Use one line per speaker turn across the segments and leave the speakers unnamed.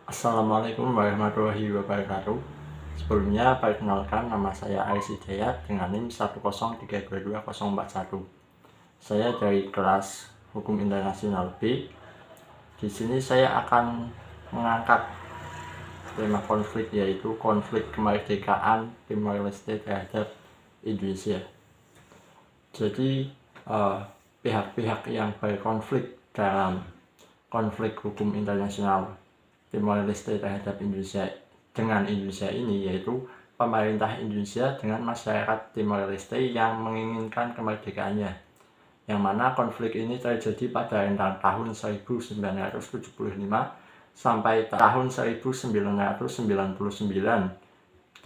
Assalamualaikum warahmatullahi wabarakatuh. Sebelumnya, perkenalkan nama saya Aris Hidayat dengan NIM 103222041. Saya dari kelas Hukum Internasional B. Di sini saya akan mengangkat tema konflik, yaitu konflik kemerdekaan Timor Leste terhadap Indonesia. Jadi, pihak-pihak yang berkonflik dalam konflik hukum internasional Timor Leste terhadap Indonesia dengan Indonesia ini yaitu pemerintah Indonesia dengan masyarakat Timor Leste yang menginginkan kemerdekaannya, yang mana konflik ini terjadi pada rentang tahun 1975 sampai tahun 1999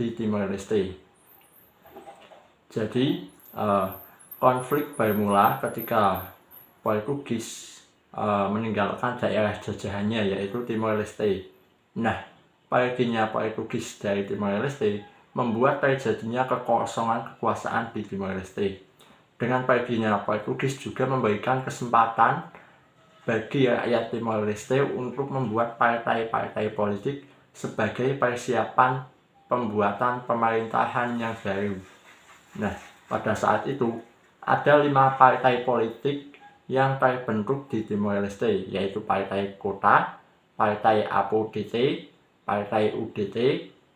di Timor Leste. Jadi konflik bermula ketika Portugis meninggalkan daerah jajahannya yaitu Timor Leste. Nah, perginya Portugis dari Timor Leste membuat terjadinya kekosongan kekuasaan di Timor Leste. Dengan perginya Portugis juga memberikan kesempatan bagi rakyat Timor Leste untuk membuat partai-partai politik sebagai persiapan pembuatan pemerintahan yang baru. Nah, pada saat itu ada 5 partai politik yang terbentuk di Timor Leste, yaitu Partai Kota, Partai APODT, Partai UDT,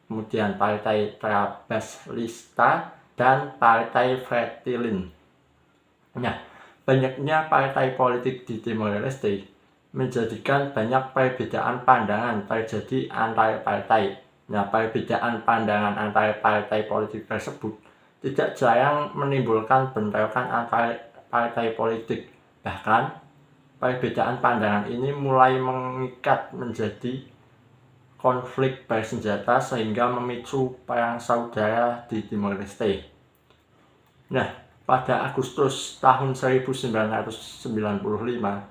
kemudian Partai Trabaslista, dan Partai Fretilin. Nah, banyaknya partai politik di Timor Leste menjadikan banyak perbedaan pandangan terjadi antar partai. Nah, perbedaan pandangan antar partai politik tersebut tidak jarang menimbulkan bentrokan antar partai politik. Bahkan, perbedaan pandangan ini mulai mengikat menjadi konflik bersenjata sehingga memicu perang saudara di Timor Leste. Nah, pada Agustus tahun 1975,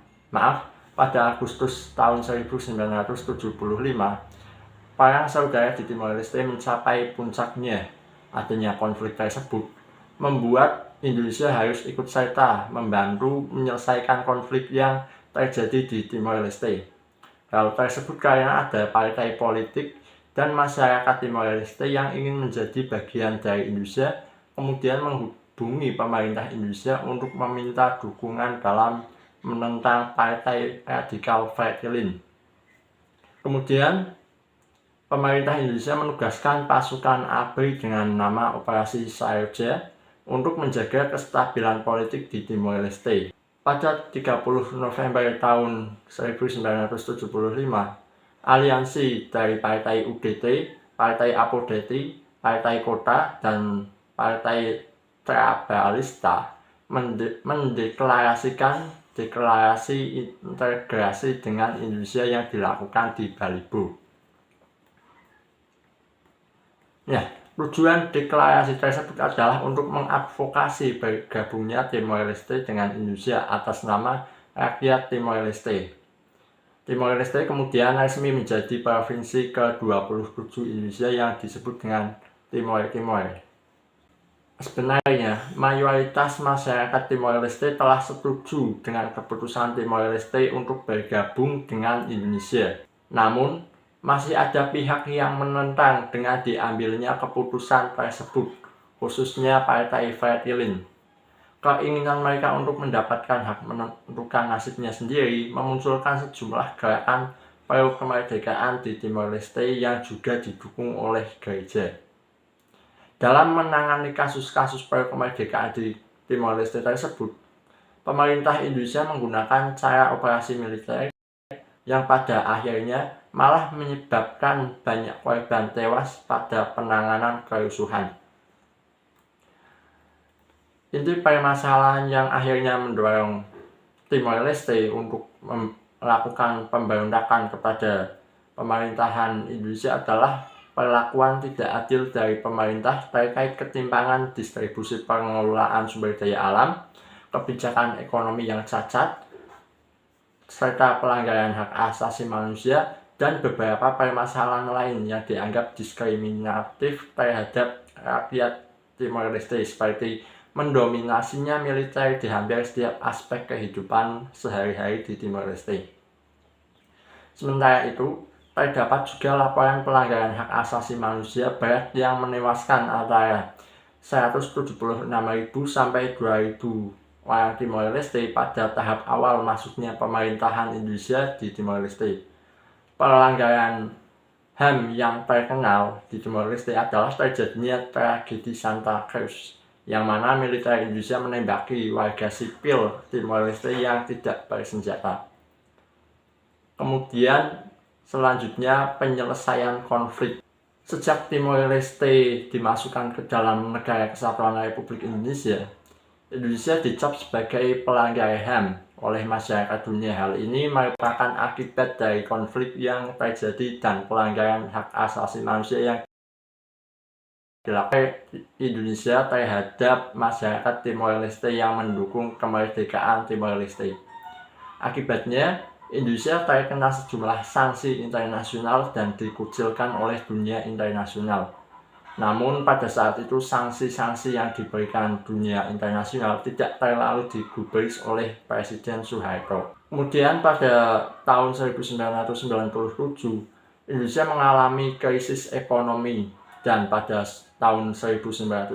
pada Agustus tahun 1975, perang saudara di Timor Leste mencapai puncaknya. Adanya konflik tersebut membuat Indonesia harus ikut serta membantu menyelesaikan konflik yang terjadi di Timor Leste. Hal tersebut karena ada partai politik dan masyarakat Timor Leste yang ingin menjadi bagian dari Indonesia, kemudian menghubungi pemerintah Indonesia untuk meminta dukungan dalam menentang partai radikal Fretilin. Kemudian pemerintah Indonesia menugaskan pasukan ABRI dengan nama Operasi Saroja untuk menjaga kestabilan politik di Timor Leste. Pada 30 November tahun 1975, aliansi dari Partai UDT, Partai APODT, Partai Kota, dan Partai Trabalista mendeklarasikan deklarasi integrasi dengan Indonesia yang dilakukan di Balibo. Ya, tujuan deklarasi tersebut adalah untuk mengadvokasi bergabungnya Timor Leste dengan Indonesia atas nama rakyat Timor Leste. Timor Leste kemudian resmi menjadi provinsi ke-27 Indonesia yang disebut dengan Timor Timor. Sebenarnya, mayoritas masyarakat Timor Leste telah setuju dengan keputusan Timor Leste untuk bergabung dengan Indonesia. Namun, masih ada pihak yang menentang dengan diambilnya keputusan tersebut, khususnya Partai Fretilin. Keinginan mereka untuk mendapatkan hak menentukan nasibnya sendiri memunculkan sejumlah gerakan pro kemerdekaan di Timor Leste yang juga didukung oleh gereja. Dalam menangani kasus-kasus pro kemerdekaan di Timor Leste tersebut, pemerintah Indonesia menggunakan cara operasi militer yang pada akhirnya malah menyebabkan banyak korban tewas pada penanganan kerusuhan. Inti permasalahan yang akhirnya mendorong Timor Leste untuk melakukan pemberontakan kepada pemerintahan Indonesia adalah perlakuan tidak adil dari pemerintah terkait ketimpangan distribusi pengelolaan sumber daya alam, kebijakan ekonomi yang cacat, serta pelanggaran hak asasi manusia, dan beberapa permasalahan lain yang dianggap diskriminatif terhadap rakyat Timor Leste, seperti mendominasinya militer di hampir setiap aspek kehidupan sehari-hari di Timor Leste. Sementara itu, terdapat juga laporan pelanggaran hak asasi manusia berat yang menewaskan antara 176.000 sampai 2.000 orang Timor Leste pada tahap awal masuknya pemerintahan Indonesia di Timor Leste. Pelanggaran HAM yang terkenal di Timor Leste adalah terjadinya tragedi Santa Cruz, yang mana militer Indonesia menembaki warga sipil Timor Leste yang tidak bersenjata. Kemudian selanjutnya penyelesaian konflik. Sejak Timor Leste dimasukkan ke dalam Negara Kesatuan Republik Indonesia, Indonesia dicap sebagai pelanggar HAM oleh masyarakat dunia. Hal ini merupakan akibat dari konflik yang terjadi dan pelanggaran hak asasi manusia yang dilakukan Indonesia terhadap masyarakat Timor Leste yang mendukung kemerdekaan Timor Leste. Akibatnya, Indonesia terkena sejumlah sanksi internasional dan dikucilkan oleh dunia internasional. Namun pada saat itu sanksi-sanksi yang diberikan dunia internasional tidak terlalu digubris oleh Presiden Soeharto. Kemudian pada tahun 1997, Indonesia mengalami krisis ekonomi dan pada tahun 1999,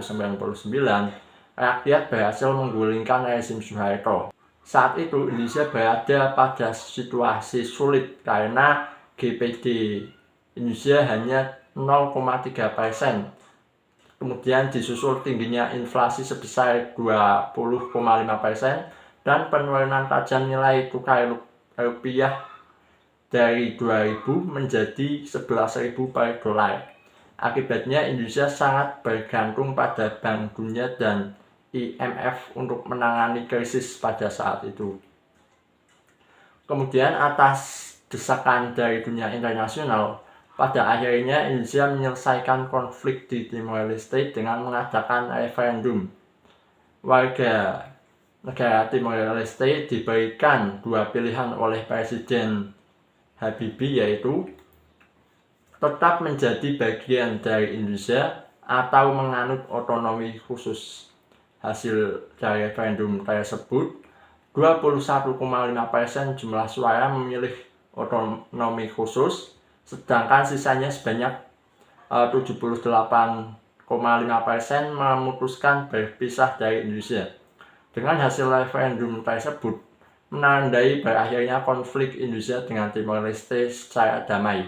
rakyat berhasil menggulingkan rezim Soeharto. Saat itu Indonesia berada pada situasi sulit karena GDP Indonesia hanya 0,3%. Kemudian disusul tingginya inflasi sebesar 20,5% dan penurunan tajam nilai tukar rupiah dari 2.000 menjadi 11.000 per dolar. Akibatnya Indonesia sangat bergantung pada Bank Dunia dan IMF untuk menangani krisis pada saat itu. Kemudian atas desakan dari dunia internasional, pada akhirnya Indonesia menyelesaikan konflik di Timor Leste dengan mengadakan referendum. Warga negara Timor Leste diberikan dua pilihan oleh Presiden Habibie, yaitu tetap menjadi bagian dari Indonesia atau menganut otonomi khusus. Hasil dari referendum tersebut, 21,5% jumlah suara memilih otonomi khusus, sedangkan sisanya sebanyak 78,5% memutuskan berpisah dari Indonesia. Dengan hasil referendum tersebut menandai berakhirnya konflik Indonesia dengan Timor Leste secara damai.